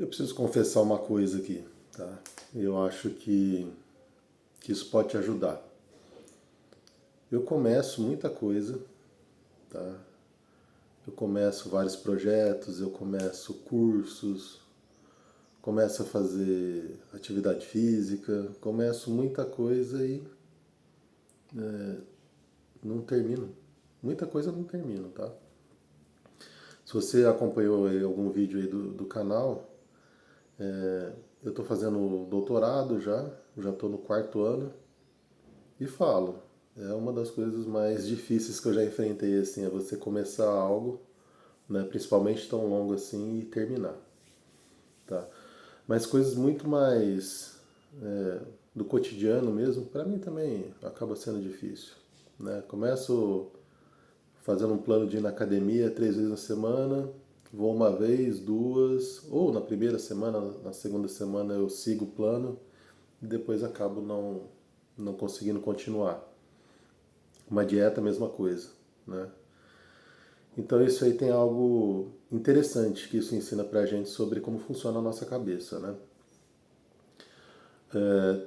Eu preciso confessar uma coisa aqui, tá? Eu acho que isso pode te ajudar. Eu começo muita coisa, tá? Eu começo vários projetos, eu começo cursos, começo a fazer atividade física, começo muita coisa e não termino. Muita coisa eu não termino, tá? Se você acompanhou aí algum vídeo aí do canal, eu estou fazendo doutorado já estou no quarto ano e falo. É uma das coisas mais difíceis que eu já enfrentei, assim, é você começar algo, né, principalmente tão longo assim, e terminar, tá? Mas coisas muito mais do cotidiano mesmo, para mim também acaba sendo difícil, né? Começo fazendo um plano de ir na academia 3 vezes na semana, vou uma vez, duas, ou na primeira semana, na segunda semana eu sigo o plano e depois acabo não conseguindo continuar. Uma dieta, mesma coisa, né? Então isso aí tem algo interessante que isso ensina pra gente sobre como funciona a nossa cabeça, né?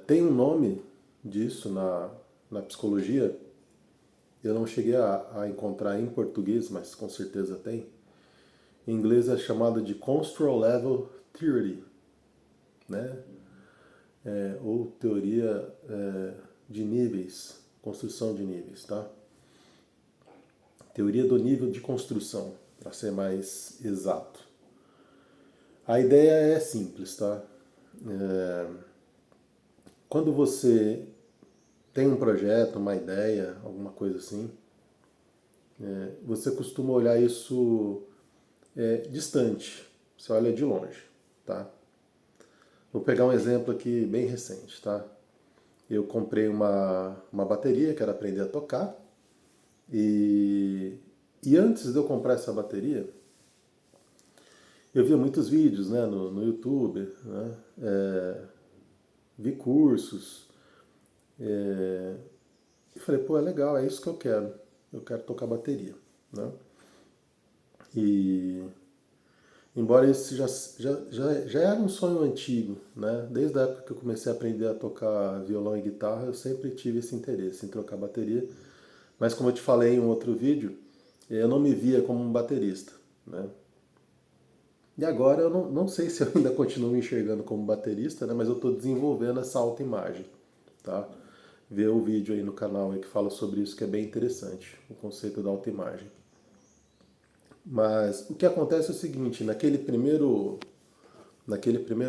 Tem um nome disso na psicologia, eu não cheguei a encontrar em português, mas com certeza tem. Em inglês é chamado de Construct Level Theory, né? Ou teoria de níveis, construção de níveis, tá? Teoria do nível de construção, para ser mais exato. A ideia é simples, tá? Quando você tem um projeto, uma ideia, alguma coisa assim, você costuma olhar isso distante, você olha de longe, tá? Vou pegar um exemplo aqui bem recente, tá? Eu comprei uma bateria, quero aprender a tocar, e antes de eu comprar essa bateria, eu via muitos vídeos, né, no YouTube, né, vi cursos, e falei, pô, é legal, é isso que eu quero tocar bateria, né? E embora isso já era um sonho antigo, né? Desde a época que eu comecei a aprender a tocar violão e guitarra, eu sempre tive esse interesse em trocar bateria. Mas como eu te falei em um outro vídeo, eu não me via como um baterista, né? E agora eu não sei se eu ainda continuo me enxergando como baterista, né? Mas eu estou desenvolvendo essa autoimagem, tá? Vê o vídeo aí no canal aí que fala sobre isso, que é bem interessante, o conceito da autoimagem. Mas o que acontece é o seguinte, naquele primeiro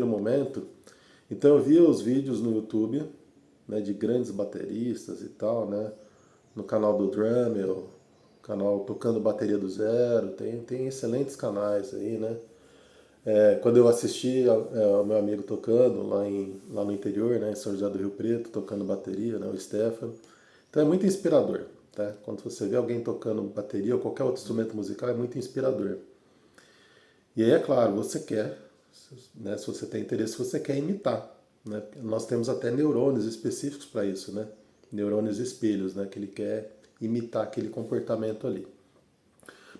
momento, então eu via os vídeos no YouTube, né, de grandes bateristas e tal, né, no canal do Drummel, canal Tocando Bateria do Zero, tem excelentes canais aí, né. Quando eu assisti ao meu amigo tocando lá no interior, né, em São José do Rio Preto, tocando bateria, né, o Stefano, então é muito inspirador, tá? Quando você vê alguém tocando bateria ou qualquer outro instrumento musical, é muito inspirador. E aí, é claro, você quer, né, se você tem interesse, você quer imitar. Né? Nós temos até neurônios específicos para isso, né? Neurônios espelhos, né? Que ele quer imitar aquele comportamento ali.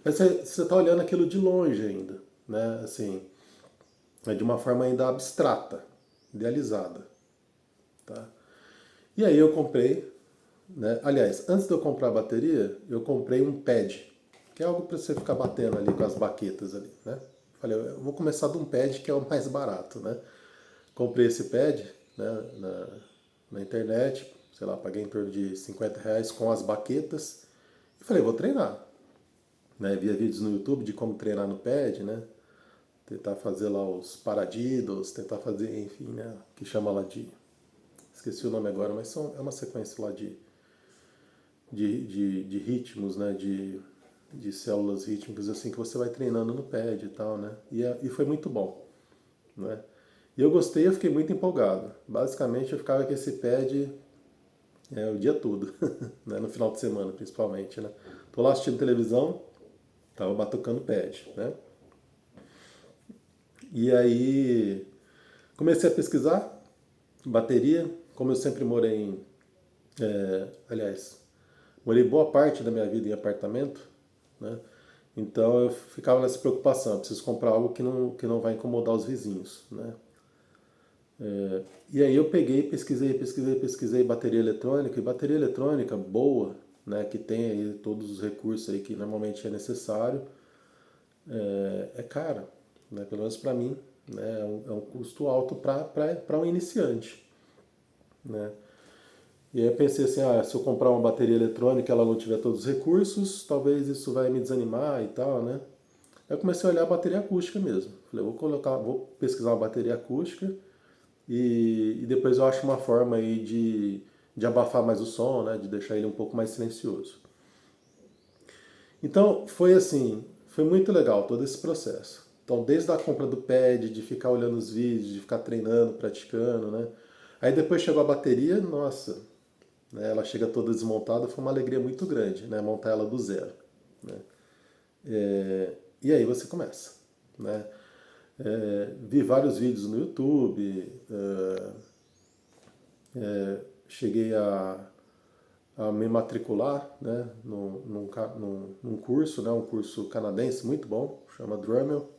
Mas você está olhando aquilo de longe ainda, né? Assim, é de uma forma ainda abstrata, idealizada. Tá? E aí eu comprei, né? Aliás, antes de eu comprar a bateria, eu comprei um pad, que é algo para você ficar batendo ali com as baquetas ali, né? Falei, eu vou começar de um pad que é o mais barato, né? Comprei esse pad, né, na internet, sei lá, paguei em torno de R$ 50 com as baquetas e falei, vou treinar. Né? Via vídeos no YouTube de como treinar no pad, né? Tentar fazer lá os paradiddles, tentar fazer, enfim, né? Que chama lá de... Esqueci o nome agora, mas é uma sequência lá de ritmos, né? De células rítmicas, assim, que você vai treinando no pad e tal, né? E foi muito bom, né? E eu gostei, eu fiquei muito empolgado. Basicamente, eu ficava com esse pad o dia todo, né? No final de semana, principalmente, né? Tô lá assistindo televisão, tava batucando pad, né? E aí comecei a pesquisar bateria, como eu sempre morei aliás, morei boa parte da minha vida em apartamento, né? Então eu ficava nessa preocupação, eu preciso comprar algo que não vai incomodar os vizinhos, né? E aí eu peguei, pesquisei bateria eletrônica boa, né, que tem aí todos os recursos aí que normalmente é necessário, é cara, né? Pelo menos para mim, né? É um custo alto para um iniciante, né? E aí eu pensei assim, se eu comprar uma bateria eletrônica e ela não tiver todos os recursos, talvez isso vai me desanimar e tal, né? Aí eu comecei a olhar a bateria acústica mesmo. Falei, vou pesquisar uma bateria acústica e depois eu acho uma forma aí de abafar mais o som, né? De deixar ele um pouco mais silencioso. Então foi assim, foi muito legal todo esse processo. Então desde a compra do pad, de ficar olhando os vídeos, de ficar treinando, praticando, né? Aí depois chegou a bateria, nossa, né? Ela chega toda desmontada, foi uma alegria muito grande, né? Montar ela do zero, né? E aí você começa, né? Vi vários vídeos no YouTube, cheguei a me matricular, né? Num curso, né? Um curso canadense muito bom, chama Drummel,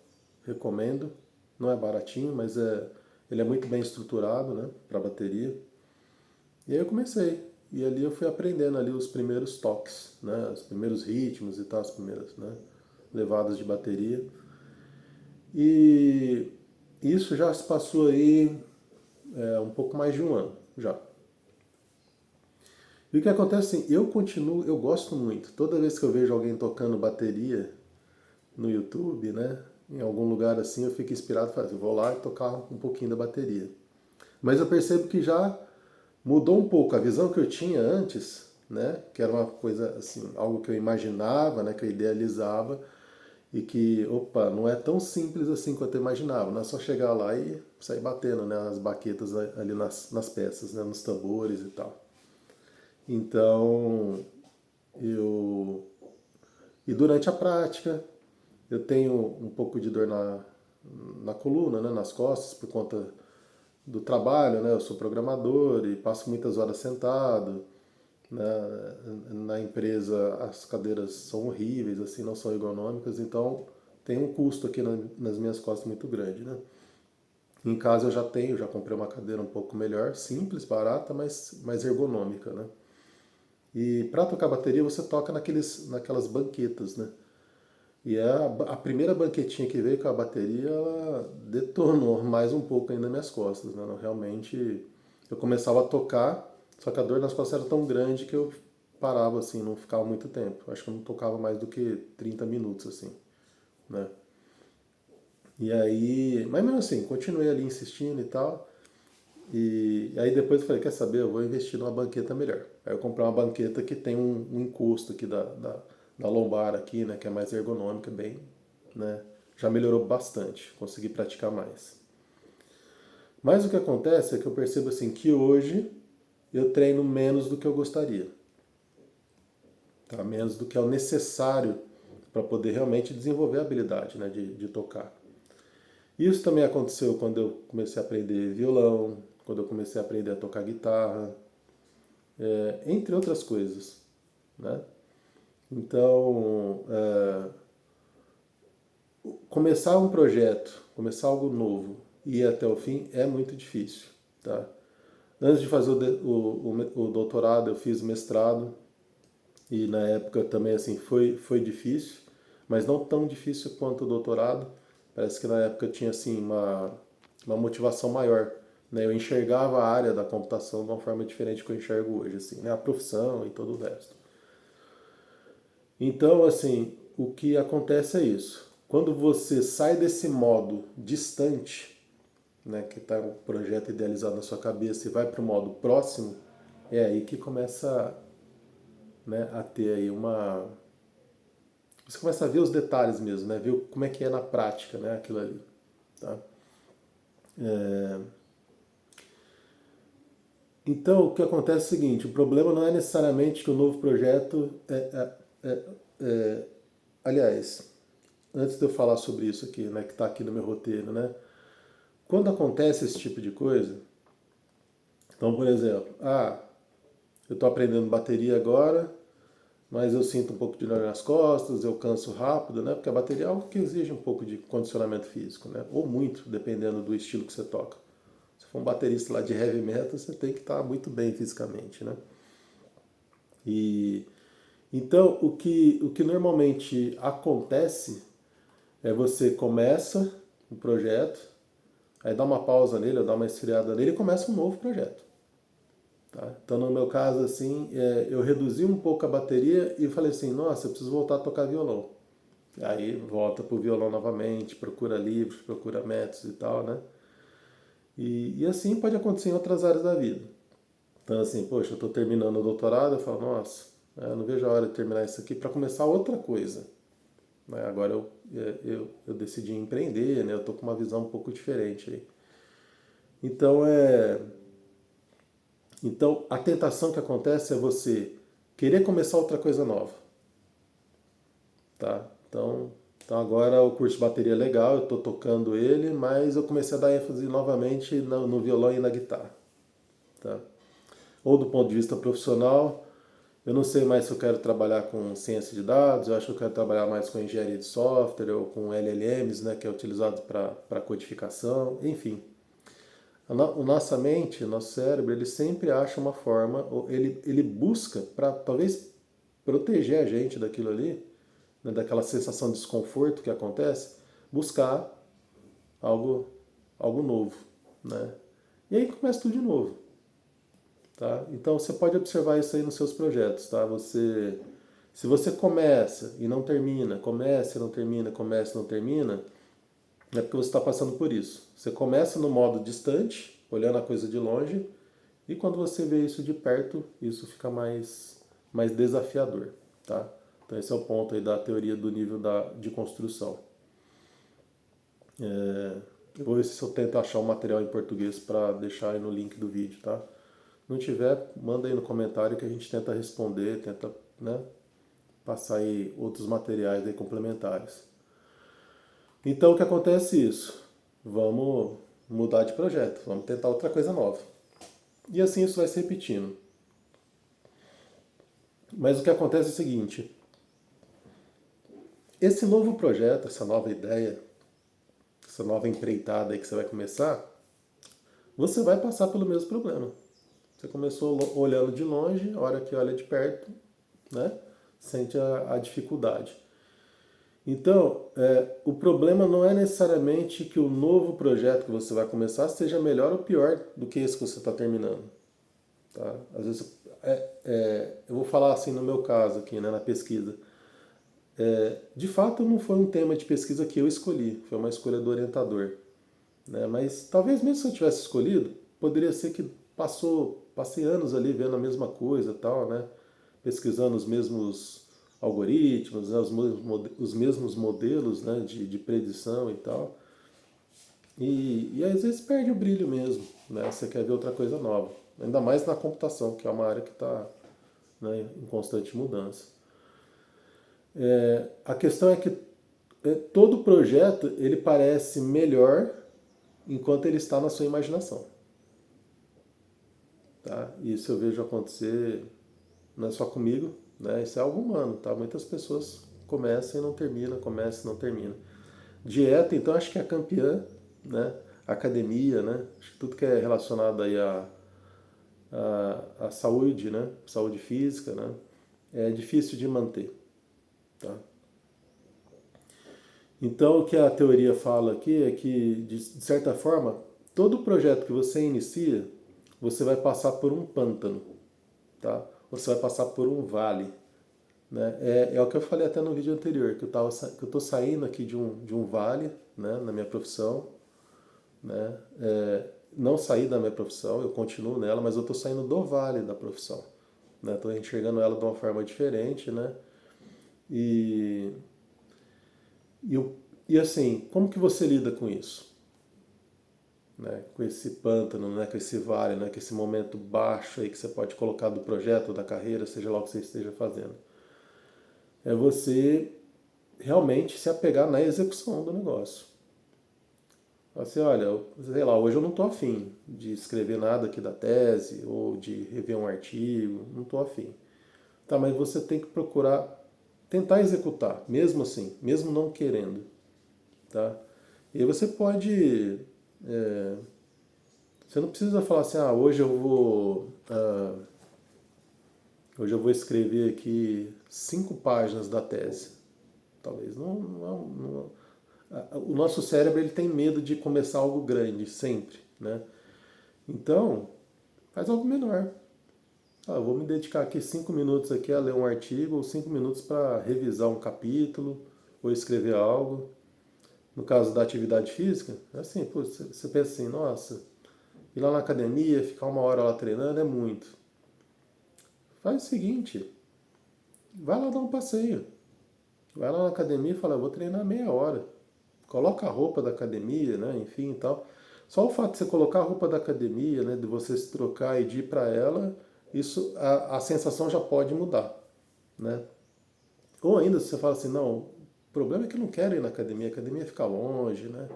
recomendo. Não é baratinho, mas ele é muito bem estruturado, né? Para bateria. E aí eu comecei. E ali eu fui aprendendo ali os primeiros toques, né? Os primeiros ritmos e tal, as primeiras, né? Levadas de bateria. E isso já se passou aí um pouco mais de um ano já. E o que acontece assim, eu gosto muito. Toda vez que eu vejo alguém tocando bateria no YouTube, né? Em algum lugar assim, eu fico inspirado e falo, eu vou lá e tocar um pouquinho da bateria. Mas eu percebo que já mudou um pouco a visão que eu tinha antes, né? Que era uma coisa assim, algo que eu imaginava, né? Que eu idealizava e que, opa, não é tão simples assim quanto eu imaginava. Não é só chegar lá e sair batendo, né? As baquetas ali nas peças, né? Nos tambores e tal. Então, eu e durante a prática, eu tenho um pouco de dor na coluna, né, nas costas, por conta do trabalho, né? Eu sou programador e passo muitas horas sentado. Né? Na empresa as cadeiras são horríveis, assim, não são ergonômicas, então tem um custo aqui nas minhas costas muito grande, né? Em casa eu já comprei uma cadeira um pouco melhor, simples, barata, mas mais ergonômica, né? E para tocar bateria você toca naquelas banquetas, né? E a primeira banquetinha que veio com a bateria, ela detonou mais um pouco ainda nas minhas costas, né? Realmente, eu começava a tocar, só que a dor nas costas era tão grande que eu parava assim, não ficava muito tempo. Acho que eu não tocava mais do que 30 minutos, assim, né? E aí, mas mesmo assim, continuei ali insistindo e tal. E aí depois eu falei, quer saber, eu vou investir numa banqueta melhor. Aí eu comprei uma banqueta que tem um encosto aqui da lombar aqui, né, que é mais ergonômica, bem, né, já melhorou bastante, consegui praticar mais. Mas o que acontece é que eu percebo assim que hoje eu treino menos do que eu gostaria, tá? Menos do que é o necessário para poder realmente desenvolver a habilidade, né, de tocar. Isso também aconteceu quando eu comecei a aprender violão, quando eu comecei a aprender a tocar guitarra, entre outras coisas, né? Então, começar um projeto, começar algo novo e ir até o fim é muito difícil, tá? Antes de fazer o doutorado, eu fiz mestrado e na época também assim foi difícil, mas não tão difícil quanto o doutorado. Parece que na época tinha assim uma motivação maior, né? Eu enxergava a área da computação de uma forma diferente que eu enxergo hoje, assim, né? A profissão e todo o resto. Então, assim, o que acontece é isso. Quando você sai desse modo distante, né, que está o projeto idealizado na sua cabeça e vai para o modo próximo, é aí que começa, né, a ter aí uma... Você começa a ver os detalhes mesmo, né, ver como é que é na prática, né, aquilo ali. Tá? Então, o que acontece é o seguinte, o problema não é necessariamente que o novo projeto aliás, antes de eu falar sobre isso aqui, né, que está aqui no meu roteiro, né, quando acontece esse tipo de coisa, então, por exemplo, eu estou aprendendo bateria agora, mas eu sinto um pouco de dor nas costas, eu canso rápido, né? Porque a bateria é algo que exige um pouco de condicionamento físico, né? Ou muito, dependendo do estilo que você toca. Se for um baterista lá de heavy metal, você tem que estar muito bem fisicamente, né? E então o que normalmente acontece é você começa o projeto, aí dá uma pausa nele, dá uma esfriada nele e começa um novo projeto. Tá? Então, no meu caso, assim, eu reduzi um pouco a bateria e falei assim, nossa, eu preciso voltar a tocar violão. Aí volta pro violão novamente, procura livros, procura métodos e tal, né? E assim pode acontecer em outras áreas da vida. Então, assim, poxa, eu estou terminando o doutorado, eu falo, nossa, eu não vejo a hora de terminar isso aqui para começar outra coisa. Né? Agora eu decidi empreender, né? Eu estou com uma visão um pouco diferente aí. Então, então, a tentação que acontece é você querer começar outra coisa nova, tá? Então agora o curso de bateria é legal, eu estou tocando ele, mas eu comecei a dar ênfase novamente no violão e na guitarra, tá? Ou do ponto de vista profissional, eu não sei mais se eu quero trabalhar com ciência de dados, eu acho que eu quero trabalhar mais com engenharia de software ou com LLMs, né, que é utilizado para codificação, enfim. A nossa mente, o nosso cérebro, ele sempre acha uma forma, ou ele busca para talvez proteger a gente daquilo ali, né, daquela sensação de desconforto que acontece, buscar algo, algo novo, né? E aí começa tudo de novo, tá? Então você pode observar isso aí nos seus projetos, tá? Se você começa e não termina, começa e não termina, começa e não termina, é porque você está passando por isso. Você começa no modo distante, olhando a coisa de longe, e quando você vê isso de perto, isso fica mais desafiador, tá? Então esse é o ponto aí da teoria do nível de construção. Eu vou ver se eu tento achar um material em português para deixar aí no link do vídeo, tá? Não tiver, manda aí no comentário que a gente tenta responder, tenta, né, passar aí outros materiais aí complementares. Então o que acontece é isso. Vamos mudar de projeto, vamos tentar outra coisa nova. E assim isso vai se repetindo. Mas o que acontece é o seguinte, esse novo projeto, essa nova ideia, essa nova empreitada aí que você vai começar, você vai passar pelo mesmo problema. Você começou olhando de longe, a hora que olha de perto, né, sente a dificuldade. Então, o problema não é necessariamente que o novo projeto que você vai começar seja melhor ou pior do que esse que você está terminando. Tá? Às vezes, eu vou falar assim no meu caso aqui, né, na pesquisa. De fato, não foi um tema de pesquisa que eu escolhi, foi uma escolha do orientador. Né? Mas talvez mesmo se eu tivesse escolhido, poderia ser que passei anos ali vendo a mesma coisa, tal, né? Pesquisando os mesmos algoritmos, né? Os mesmos modelos, né? de predição e tal. E às vezes perde o brilho mesmo, né? Você quer ver outra coisa nova. Ainda mais na computação, que é uma área que está, né, em constante mudança. A questão é que todo projeto ele parece melhor enquanto ele está na sua imaginação. Tá? Isso eu vejo acontecer não é só comigo, né? Isso é algo humano, tá? Muitas pessoas começam e não terminam, começam e não terminam. Dieta, então, acho que é campeã, né? Academia, né? Acho que tudo que é relacionado aí à saúde, né? Saúde física, né? É difícil de manter, tá? Então, o que a teoria fala aqui é que, de certa forma, todo projeto que você inicia, você vai passar por um pântano, tá? Você vai passar por um vale, né? É o que eu falei até no vídeo anterior, que eu tô saindo aqui de um vale, né, na minha profissão, né? Não saí da minha profissão, eu continuo nela, mas eu tô saindo do vale da profissão, né? Tô enxergando ela de uma forma diferente, né? E, e assim, como que você lida com isso? Né? Com esse pântano, né? Com esse vale, né? Com esse momento baixo aí que você pode colocar do projeto, da carreira, seja lá o que você esteja fazendo. É você realmente se apegar na execução do negócio. Assim, olha, sei lá, hoje eu não estou afim de escrever nada aqui da tese ou de rever um artigo, não estou afim. Tá, mas você tem que procurar tentar executar, mesmo assim, mesmo não querendo, tá? E aí você pode, você não precisa falar assim, hoje eu vou escrever aqui 5 páginas da tese. Talvez o nosso cérebro ele tem medo de começar algo grande sempre, né? Então faz algo menor. Eu vou me dedicar aqui 5 minutos aqui a ler um artigo ou 5 minutos para revisar um capítulo ou escrever algo. No caso da atividade física, é assim, pô, você pensa assim, nossa, ir lá na academia, ficar 1 hora lá treinando é muito. Faz o seguinte, vai lá dar um passeio. Vai lá na academia e fala, eu vou treinar meia hora. Coloca a roupa da academia, né, enfim e tal. Só o fato de você colocar a roupa da academia, né, de você se trocar e de ir para ela, isso, a sensação já pode mudar, né? Ou ainda se você fala assim, não, o problema é que eu não quero ir na academia, a academia fica longe, né?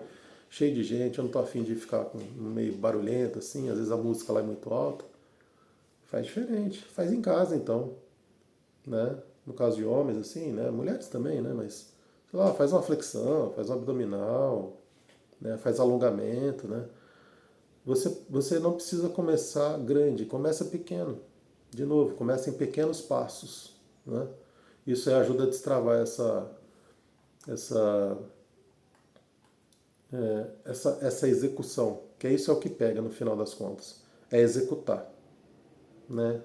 Cheio de gente, eu não tô afim de ficar meio barulhento assim, às vezes a música lá é muito alta. Faz diferente, faz em casa então, né? No caso de homens, assim, né? Mulheres também, né? Mas, sei lá, faz uma flexão, faz um abdominal, né? Faz alongamento, né? Você não precisa começar grande, começa pequeno. De novo, começa em pequenos passos, né? Isso ajuda a destravar essa, essa execução, que isso é o que pega no final das contas, é executar, né?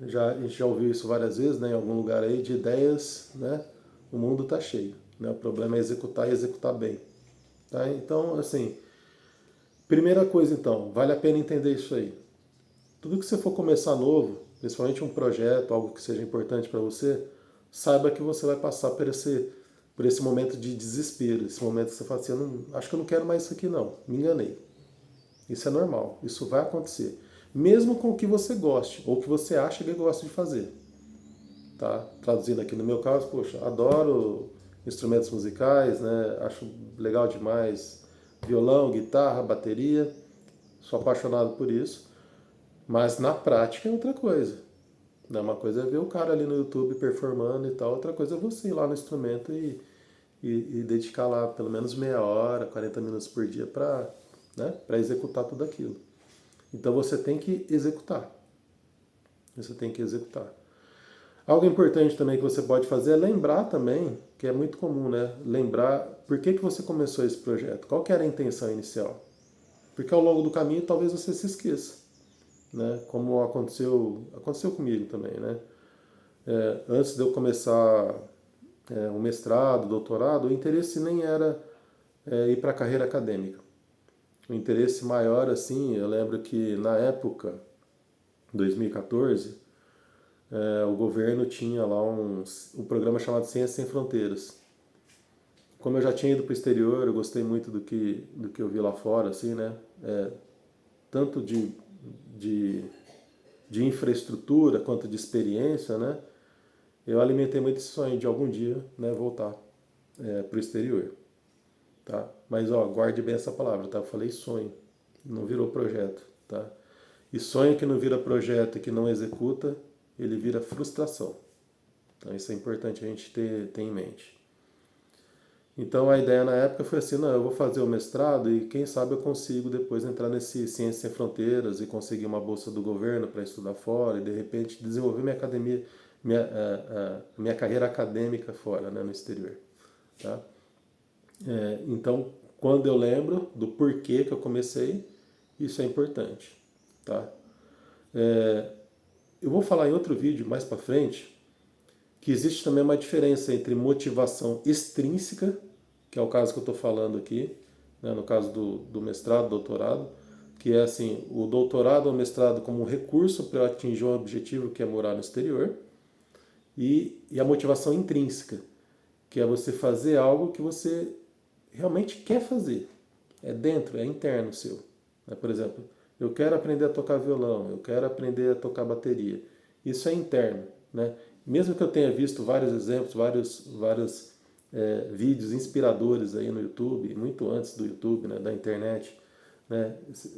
A gente já ouviu isso várias vezes, né, em algum lugar aí, de ideias, né? O mundo está cheio, né? O problema é executar e executar bem, tá? Então, assim, primeira coisa então, vale a pena entender isso aí. Tudo que você for começar novo, principalmente um projeto, algo que seja importante para você, saiba que você vai passar por esse momento de desespero, esse momento que você fala assim, acho que eu não quero mais isso aqui não, me enganei. Isso é normal, isso vai acontecer. Mesmo com o que você goste, ou que você acha que gosta de fazer. Tá? Traduzindo aqui no meu caso, poxa, adoro instrumentos musicais, né? Acho legal demais violão, guitarra, bateria, sou apaixonado por isso, mas na prática é outra coisa. Né? Uma coisa é ver o cara ali no YouTube performando e tal, outra coisa é você ir lá no instrumento e dedicar lá pelo menos meia hora, 40 minutos por dia para, né, para executar tudo aquilo. Então você tem que executar. Você tem que executar. Algo importante também que você pode fazer é lembrar também, que é muito comum, né? Lembrar por que você começou esse projeto, qual que era a intenção inicial. Porque ao longo do caminho talvez você se esqueça, né? Como aconteceu comigo também, né? Antes de eu começar o mestrado, doutorado, o interesse nem era ir para a carreira acadêmica. O interesse maior, assim, eu lembro que na época, 2014, o governo tinha lá um programa chamado Ciências Sem Fronteiras. Como eu já tinha ido para o exterior, eu gostei muito do que eu vi lá fora, assim, né? Tanto de, de infraestrutura quanto de experiência, né? Eu alimentei muito esse sonho de algum dia, né, voltar para o exterior, tá? Mas ó, guarde bem essa palavra, tá? Eu falei sonho, não virou projeto, tá? E sonho que não vira projeto e que não executa, ele vira frustração. Então isso é importante a gente ter em mente. Então a ideia na época foi assim, não, eu vou fazer o mestrado e quem sabe eu consigo depois entrar nesse Ciências Sem Fronteiras e conseguir uma bolsa do governo para estudar fora e de repente desenvolver minha academia, minha carreira acadêmica fora, né, no exterior. Tá? Então, quando eu lembro do porquê que eu comecei, isso é importante. Tá? Eu vou falar em outro vídeo mais para frente que existe também uma diferença entre motivação extrínseca, que é o caso que eu estou falando aqui, né, no caso do mestrado, doutorado, que é assim, o doutorado ou mestrado como um recurso para atingir um objetivo que é morar no exterior, e a motivação intrínseca, que é você fazer algo que você realmente quer fazer, é dentro, é interno seu. Por exemplo, eu quero aprender a tocar violão, eu quero aprender a tocar bateria. Isso é interno, né? Mesmo que eu tenha visto vários exemplos, vários vídeos inspiradores aí no YouTube, muito antes do YouTube, né, da internet, né,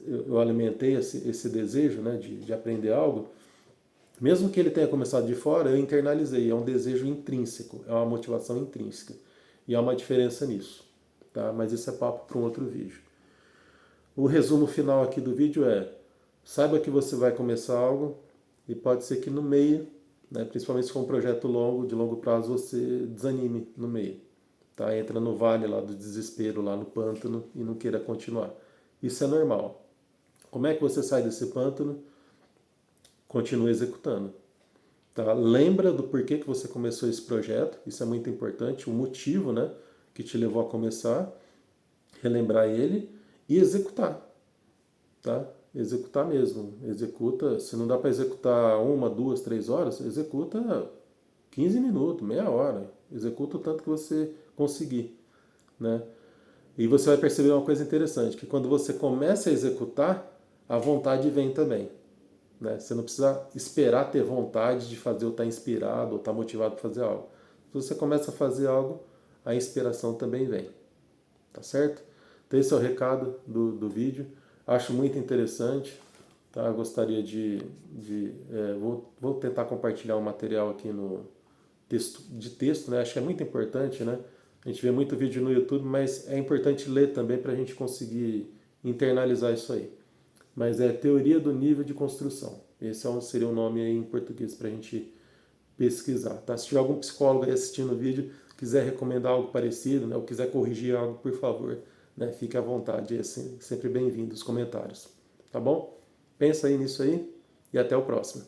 eu alimentei esse desejo, né, de aprender algo, Mesmo que ele tenha começado de fora, eu internalizei, é um desejo intrínseco, é uma motivação intrínseca. E há uma diferença nisso, tá? Mas isso é papo para um outro vídeo. O resumo final aqui do vídeo é: saiba que você vai começar algo e pode ser que no meio, né, principalmente se for um projeto longo, de longo prazo, você desanime no meio. Tá? Entra no vale lá do desespero, lá no pântano e não queira continuar. Isso é normal. Como é que você sai desse pântano? Continua executando. Tá? Lembra do porquê que você começou esse projeto, isso é muito importante, o motivo, né, que te levou a começar, relembrar ele e executar. Tá? Executar mesmo. Executa, se não dá para executar 1, 2, 3 horas, executa 15 minutos, meia hora. Executa o tanto que você conseguir. Né? E você vai perceber uma coisa interessante, que quando você começa a executar, a vontade vem também. Né? Você não precisa esperar ter vontade de fazer ou estar inspirado ou estar motivado para fazer algo. Se você começa a fazer algo, a inspiração também vem. Tá certo? Então esse é o recado do vídeo. Acho muito interessante. Tá? Gostaria vou tentar compartilhar um material aqui no texto, né? Acho que é muito importante, né? A gente vê muito vídeo no YouTube, mas é importante ler também para a gente conseguir internalizar isso aí. Mas é teoria do nível de construção. Esse seria um nome aí em português para a gente pesquisar. Tá? Se tiver algum psicólogo aí assistindo o vídeo, quiser recomendar algo parecido, né, ou quiser corrigir algo, por favor, né, fique à vontade. É sempre bem-vindo os comentários. Tá bom? Pensa aí nisso aí e até o próximo.